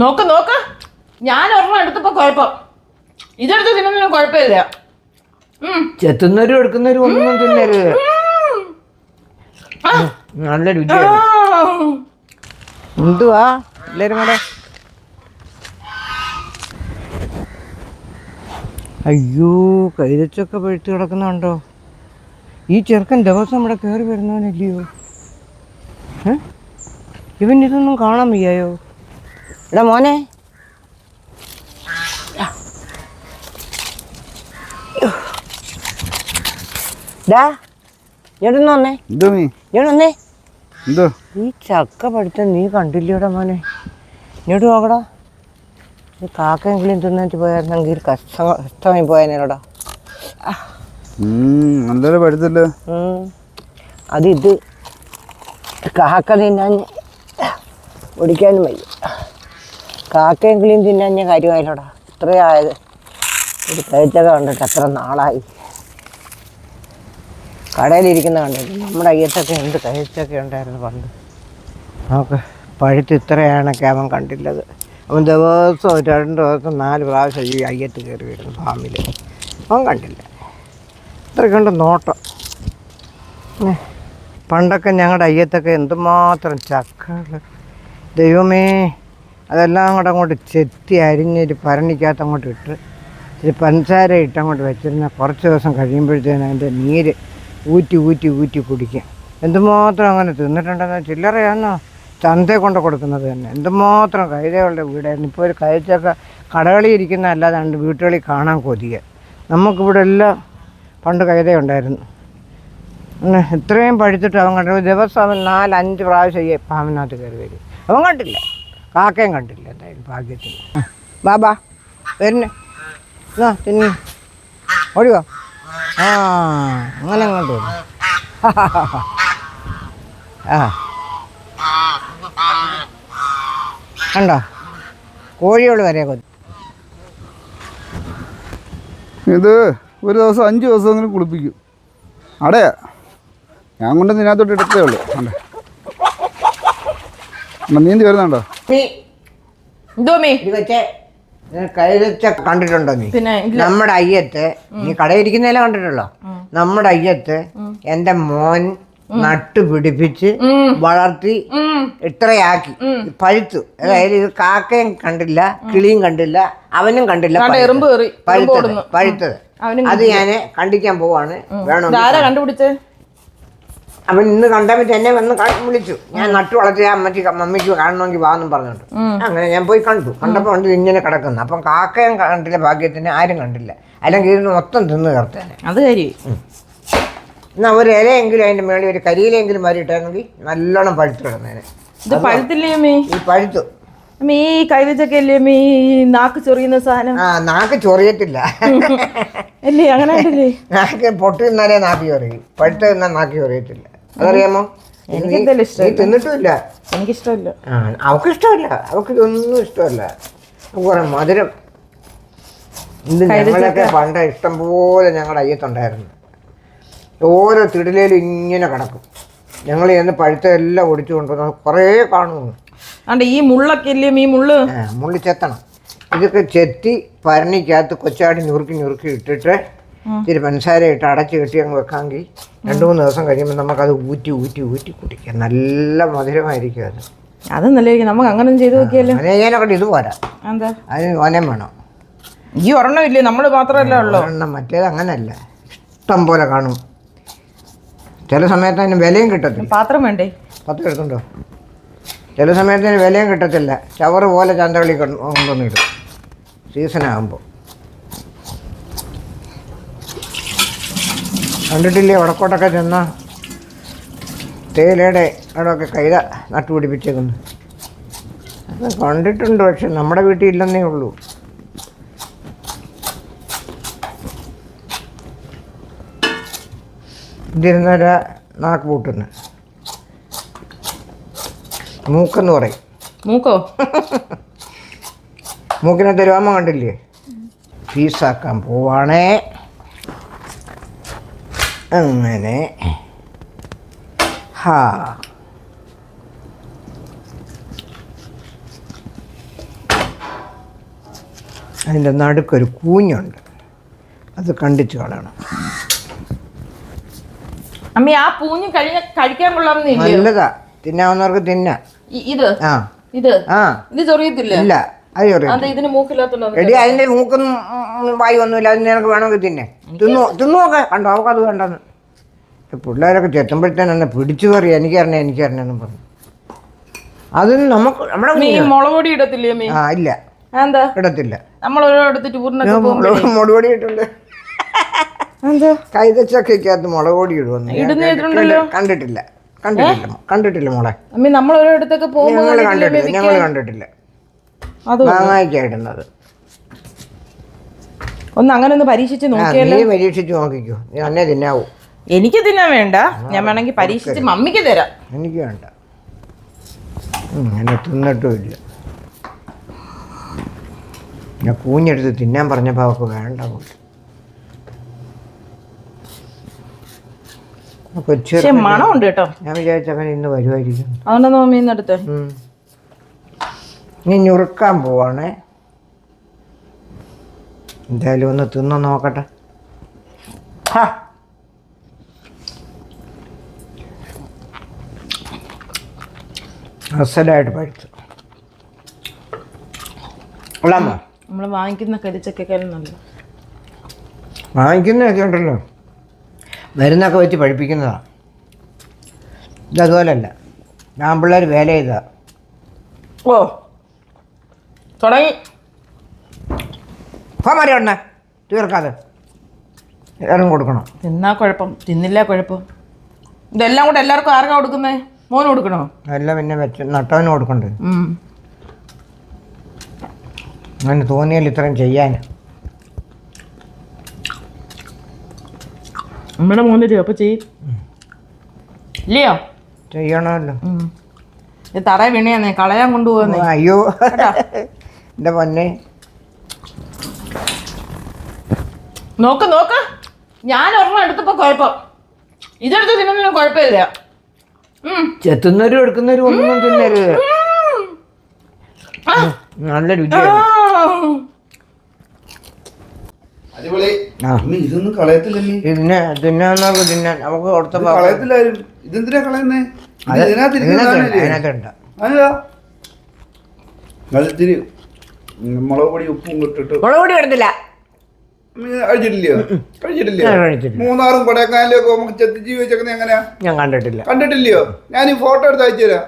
നോക്ക് നോക്ക്, ഞാൻ ഒരെണ്ണം എടുത്തപ്പോ കുഴപ്പം, ഇതെടുത്ത് തിന്നൊന്നും കുഴപ്പമില്ല. ചെത്തുന്നവരും എടുക്കുന്നവരും ഒന്നും തിന്നരുത്. നല്ല രുചിയാണ്. എന്തുവാ എല്ലാരും കൂടെ? അയ്യോ, കൈതച്ചൊക്കെ പഴുത്ത് കിടക്കുന്നുണ്ടോ? ഈ ചെറുക്കൻ ദിവസം ഇവിടെ കയറി വരുന്നവനല്ലയോ? ഇവൻ ഇതൊന്നും കാണാൻ വയ്യായോ? എടാ മോനെ, ഞെടന്ന് വന്നേ. ഞെടന്നേ. ഈ ചക്ക പഠിത്ത നീ കണ്ടില്ലയോടാ മോനെ? ഞെടു നോക്കടാ. ഈ കാക്കെങ്കിലും തിന്നിട്ട് പോയായിരുന്നെങ്കിൽ കഷ്ടമായി പോയനോടാ. ഇത് കാക്ക തിന്നാൻ ഓടിക്കാനും വയ്യ. കാക്കയെങ്കിലും തിന്നാൻ ഞാൻ കാര്യമായില്ലോടാ. ഇത്രയായത് ഒരു കഴിച്ചൊക്കെ കണ്ടിട്ട് എത്ര നാളായി. കടയിലിരിക്കുന്ന കണ്ടിട്ട് നമ്മുടെ അയ്യത്തൊക്കെ എന്ത് കഴിച്ചൊക്കെ ഉണ്ടായിരുന്നു പണ്ട്. നമുക്ക് പഴുത്ത് ഇത്രയാണൊക്കെ അവൻ കണ്ടില്ലത്. അവൻ ദിവസവും 2 ദിവസം 4 പ്രാവശ്യം ഈ അയ്യത്ത് കയറി വരുന്നു ഫാമിൽ. അവൻ കണ്ടില്ല. ഇത്രയ്ക്കുണ്ട് നോട്ടം. പണ്ടൊക്കെ ഞങ്ങളുടെ അയ്യത്തൊക്കെ എന്തുമാത്രം ചക്കകൾ, ദൈവമേ. അതെല്ലാം കൂടെ അങ്ങോട്ട് ചെത്തി അരിഞ്ഞൊരു ഭരണിക്കകത്ത് അങ്ങോട്ട് ഇട്ട് ഇച്ചിരി പഞ്ചസാര ഇട്ടങ്ങോട്ട് വെച്ചിരുന്ന കുറച്ച് ദിവസം കഴിയുമ്പോഴത്തേന് അതിൻ്റെ നീര് ഊറ്റി ഊറ്റി ഊറ്റി കുടിക്കും. എന്തുമാത്രം അങ്ങനെ തിന്നിട്ടുണ്ടെന്ന്. ചില്ലറയാണോ ചന്തയിൽ കൊണ്ട് കൊടുക്കുന്നത് തന്നെ. എന്തുമാത്രം കൈതകളുടെ വീടായിരുന്നു. ഇപ്പോൾ ഒരു കഴിച്ചൊക്കെ കടകളിൽ ഇരിക്കുന്ന അല്ലാതെ വീട്ടുകളിൽ കാണാൻ കൊതിയ. നമുക്കിവിടെ എല്ലാം പണ്ട് കൈതയുണ്ടായിരുന്നു. ഇത്രയും പഴുത്തിട്ട് അവൻ കണ്ടു. ദിവസം അവൻ 4-5 പ്രാവശ്യം ഈ ഫാമിനകത്ത് കയറി വരും. അവൻ കണ്ടില്ല, കാക്കയും കണ്ടില്ല. എന്തായാലും ഭാഗ്യത്തിന്. ബാബാ വരുന്നേ, തിന്നു ഓടിയോ. അങ്ങനെ അങ്ങോട്ട് വരും. കണ്ടോ, കോഴിയോട് വരെ കൊതി. ഇത് ഒരു ദിവസം 5 ദിവസമെങ്കിലും കുളിപ്പിക്കും. അടയാ ഞാൻ കൊണ്ട് ഇതിനകത്തോട്ട് എടുത്തേ ഉള്ളൂ. നീന്തി വരുന്നുണ്ടോ? കൈതച്ച കണ്ടിട്ടുണ്ടോ നീ? നമ്മുടെ അയ്യത്ത്, നീ കടയിരിക്കുന്നതിലെ കണ്ടിട്ടുള്ളോ? നമ്മുടെ അയ്യത്ത് എൻ്റെ മോൻ നട്ടു പിടിപ്പിച്ച് വളർത്തി ഇത്രയാക്കി പഴുത്തു. അതായത് ഇത് കാക്കയും കണ്ടില്ല, കിളിയും കണ്ടില്ല, അവനും കണ്ടില്ല. പഴുത്തത് അത് ഞാൻ കണ്ടിക്കാൻ പോവാണ്. വേണോ? അവൻ ഇന്ന് കണ്ടപ്പോൾ എന്നെ വന്ന് വിളിച്ചു. ഞാൻ നട്ടു വളർത്തിയ മമ്മിക്ക് കാണണമെങ്കിൽ വാന്നും പറഞ്ഞിട്ട് അങ്ങനെ ഞാൻ പോയി കണ്ടു. കണ്ടപ്പോൾ കണ്ടു ഇങ്ങനെ കിടക്കുന്നു. അപ്പം കാക്കയും കണ്ടില്ല, ഭാഗ്യത്തിന് ആരും കണ്ടില്ല. അല്ലെങ്കിൽ ഇതിന് മൊത്തം തിന്ന് ചേർത്തേനെ. അത് കാര്യം. എന്നാൽ ഒരു ഇലയെങ്കിലും അതിൻ്റെ മേളിൽ ഒരു കരിയിലെങ്കിലും വരിയിട്ടാണെങ്കിൽ നല്ലോണം പഴുത്ത് കിടന്നേനെ. ഇത് പഴുത്തില്ലേ? ഈ പഴുത്തു. ഈ കൈതച്ചക്കല്ലേ നാക്ക് ചൊറിയുന്ന സാധനം? നാക്ക് ചൊറിയത്തില്ല അല്ലേ? അങ്ങനെ നാക്ക് പൊട്ടി തിന്നാലേ നാക്ക് ചൊറിയും. പഴുത്ത് തിന്നാൽ നാക്ക് ചൊറിയത്തില്ല. അതറിയാമോ? തിന്നിട്ടുമില്ല. എനിക്കിഷ്ടമല്ല. അവൾക്ക് ഇഷ്ടമല്ല. അവൾക്ക് ഇതൊന്നും ഇഷ്ടമല്ല. കുറെ മധുരം. ഇത് ഞങ്ങളൊക്കെ പണ്ട് ഇഷ്ടം പോലെ ഞങ്ങളുടെ അയ്യത്തുണ്ടായിരുന്നു. ഓരോ തിടിലേലും ഇങ്ങനെ കിടക്കും. ഞങ്ങൾ ചെന്ന് പഴുത്തെല്ലാം ഒടിച്ചു കൊണ്ടുവന്ന് കുറേ കാണുന്നു. ഈ മുള്ളൊക്കെ ഇല്ലേ? മുള്ളി ചെത്തണം. ഇതൊക്കെ ചെത്തി ഭരണിക്കകത്ത് കൊച്ചാടി ഞുറുക്കി ഇട്ടിട്ട് ഇത്തിരി പഞ്ചസാര ഇട്ട് അടച്ച് കെട്ടി അങ്ങ് വെക്കാമെങ്കിൽ 2-3 ദിവസം കഴിയുമ്പോൾ നമുക്കത് ഊറ്റി ഊറ്റി ഊറ്റി കുടിക്കാം. നല്ല മധുരമായിരിക്കും അത്. അത് നല്ലതായിരിക്കും. നമുക്ക് അങ്ങനെ ചെയ്ത് നോക്കിയാലോ? ചെയ്യാനൊക്കെ ഇത് പോരാ. എന്താ? അതിന് ഓനം വേണം. ഈ ഒരെണ്ണം ഇല്ലേ? നമ്മൾ മാത്രമല്ല ഉള്ളൂ. ഒരെണ്ണം. മറ്റേത് അങ്ങനല്ല, ഇഷ്ടം പോലെ കാണും. ചില സമയത്ത് അതിന് വിലയും കിട്ടത്തില്ല. പാത്രം വേണ്ടേ? പത്രം എടുത്തുണ്ടോ? ചില സമയത്ത് അതിന് വിലയും കിട്ടത്തില്ല. ചവറ് പോലെ ചന്തകളി കൊണ്ടുവന്നിടും സീസണാകുമ്പോൾ. കണ്ടിട്ടില്ലേ വടക്കോട്ടൊക്കെ ചെന്നാൽ തേയിലയുടെ അവിടെയൊക്കെ കൈത നട്ടുപിടിപ്പിച്ചേക്കുന്നു. അത് കണ്ടിട്ടുണ്ട്, പക്ഷെ നമ്മുടെ വീട്ടിൽ ഇല്ലെന്നേ ഉള്ളൂ. ഇതിരുന്നൊരു നാക്ക് പൂട്ടുന്നു. മൂക്കെന്ന് പറയും. മൂക്കോ? മൂക്കിനകത്ത് രോമം കണ്ടില്ലേ? പീസാക്കാൻ പോവാണേ. അങ്ങനെ അതിൻ്റെ നടുക്കൊരു കൂഞ്ഞുണ്ട്, അത് കണ്ടിച്ച് കളയണം. അമ്മ ആ പൂഞ്ഞ് കഴിക്കാൻ കൊള്ളാമെന്നില്ല. നല്ലതാ, തിന്നാവുന്നവർക്ക് തിന്നാം. ഇത് ആ ഇത് ആ ഇത് ചൊറിയത്തില്ല. ഇല്ല, അത് ചൊറിയ. ഇതിന് മൂക്കില്ലാത്തോണ്ടോ? എടി അതിൻ്റെ മൂക്കൊന്നും വായി ഒന്നുമില്ല, അതിന് നിനക്ക് വേണമെങ്കിൽ തിന്നെ. തിന്നുനോക്കെ കണ്ടോ, അവക്കത് വേണ്ടെന്ന്. പിള്ളേരൊക്കെ ചെത്തുമ്പോഴത്തേനെ പിടിച്ചു കയറി എനിക്കറിഞ്ഞെന്നും പറഞ്ഞു. അതിന് നമുക്ക് നമ്മുടെ മുളക് പൊടി ഇടത്തില്ലേ അമ്മേ? ആ ഇല്ല, എന്താ ഇടത്തില്ല. നമ്മൾ ഓരോടത്ത് ടൂറിനൊക്കെ മുളക് പൊടി ഇട്ടുണ്ട്. കൈതച്ചക്കകത്ത് മുളക് പൊടി ഇടുവന്നു കണ്ടിട്ടില്ല മോളെ. അമ്മ നമ്മൾ ഓരോടത്തൊക്കെ ഞങ്ങൾ കണ്ടിട്ടില്ല. മാങ്ങായിക്കായിടുന്നത് ഒന്ന് അങ്ങനെ ഒന്ന് പരീക്ഷിച്ച് നോക്കിയല്ലോ. നീ പരീക്ഷിച്ച് നോക്കിക്കോ, നീ അന്നേ തിന്നാവൂ. എനിക്ക് തിന്നാൻ വേണ്ട, ഞാൻ വേണമെങ്കിൽ പരീക്ഷിച്ച് മമ്മിക്ക് തരാം. എനിക്ക് വേണ്ട, എന്നെ തിന്നിട്ടുമില്ല. ഞാൻ കൂഞ്ഞെടുത്ത് തിന്നാൻ പറഞ്ഞപ്പോൾ അവർക്ക് വേണ്ട. പക്ഷെ മണമുണ്ട് കേട്ടോ. ഞാൻ വിചാരിച്ചവൻ ഇന്ന് വരുമായിരിക്കും. അതുകൊണ്ടാ മമ്മി ഇന്ന് അടുത്ത്. നീ ഞുറുക്കാൻ പോവാണേ. എന്തായാലും ഒന്ന് തിന്ന് നോക്കട്ടെ. അസലായിട്ട് പഴുത്തു. നമ്മൾ വാങ്ങിക്കുന്ന കരിച്ചക്കാലും നല്ല. വാങ്ങിക്കുന്നതൊക്കെ ഉണ്ടല്ലോ, മരുന്നൊക്കെ വെച്ച് പഴിപ്പിക്കുന്നതാണ്. ഇതതുപോലല്ല, ഞാൻ പിള്ളേർ വേല ചെയ്താ. ഓ തുടങ്ങി മറിയണ്ണ തീർക്കാതെ എല്ലാവരും കൊടുക്കണം. തിന്നാ കുഴപ്പം, തിന്നില്ല കുഴപ്പം. ഇതെല്ലാം കൂടെ എല്ലാവർക്കും ആർക്കാ കൊടുക്കുന്നേ? മോന് കൊടുക്കണോ? എല്ലാം പിന്നെ വെച്ച് നട്ടവന് കൊടുക്കണ്ടേ. അങ്ങനെ തോന്നിയാൽ ഇത്രയും ചെയ്യാൻ. നമ്മുടെ മോന് തരുമോ? അപ്പൊ ചെയ്യും ഇല്ലയോ? ചെയ്യണമല്ലോ. തറ വീണയാന്നേ, കളയാൻ കൊണ്ടുപോകുന്നേ. അയ്യോ എൻ്റെ പൊന്നെ, നോക്ക് നോക്ക്, ഞാൻ ഒരെണ്ണം എടുത്തപ്പോ കുഴപ്പം, ഇതെടുത്ത് തിന്നൊന്നും കുഴപ്പമില്ല. ചെത്തുന്നവരും എടുക്കുന്നവരും ഒന്നും തിന്നരുത്. നല്ല രുചിയാണ്. ഇതൊന്നും കളയത്തില്ലല്ലേ? ഇതിനെ തിന്നാന്നവർക്ക് തിന്നാൻ നമുക്ക് കൊടുത്തപ്പോ കളയത്തില്ലാരും. ഇതെന്തിനാ കളയുന്നേ? അതിനകത്തുണ്ട്. ഇത്തിരി മുളക് പൊടി ഉപ്പും ഇട്ടിട്ട്. മുളക് പൊടി ഇടത്തില്ല. കഴിച്ചിട്ടില്ലയോ? മൂന്നാറും കൊടൈക്കനാലിലും ഒക്കെ നമുക്ക് ചെത്തിച്ച് വെച്ചേക്കുന്നത് എങ്ങനെയാ? ഞാൻ കണ്ടിട്ടില്ലയോ? ഞാൻ ഈ ഫോട്ടോ എടുത്ത് അയച്ചു തരാം.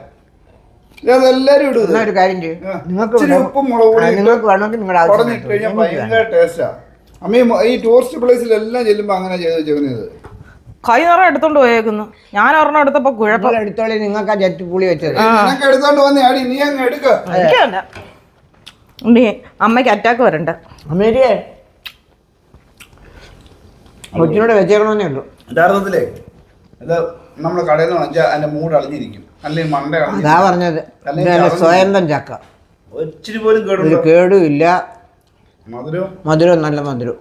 എല്ലാരും ഇടും. ഒരു കാര്യം ചെയ്യും, ഉപ്പും മുളക് പൊടി നിങ്ങൾക്ക് വേണമെങ്കിൽ നിങ്ങളുടെ കഴിഞ്ഞാൽ ഭയങ്കര ടേസ്റ്റാ. അമ്മ ഈ ടൂറിസ്റ്റ് പ്ലേസിലെല്ലാം ചെല്ലുമ്പോ അങ്ങനെ ചെയ്ത് വെച്ചേക്കുന്നത്. കൈ നിറ എടുത്തോണ്ട് പോയേക്കുന്നു. ഞാൻ ഒരെണ്ണം എടുത്തപ്പോ കുഴപ്പം. എടുത്തോളി, നിങ്ങൾക്ക് ആ ജറ്റ് പുളി വെച്ചത് നിനക്ക് എടുത്തോണ്ട് വന്നേ അടി, നീ അങ്ങ് എടുക്ക. അമ്മയ്ക്ക് അറ്റാക്ക് വരണ്ട. അമ്മേരിയെ കൊച്ചിനോട് വെച്ചേക്കണമെന്നേ ഉള്ളൂ. യഥാർത്ഥത്തിലേ ഇത് നമ്മള് കടയിൽ നിന്ന് വാങ്ങിച്ചാൽ അതിന്റെ മൂട് അളിഞ്ഞിരിക്കും, അല്ലെങ്കിൽ മണ്ട അതാ പറഞ്ഞത്. സ്വയംഭം ചക്ക, ഇച്ചിരി പോലും കേടും ഇല്ല, മധുരം മധുരം നല്ല മധുരം.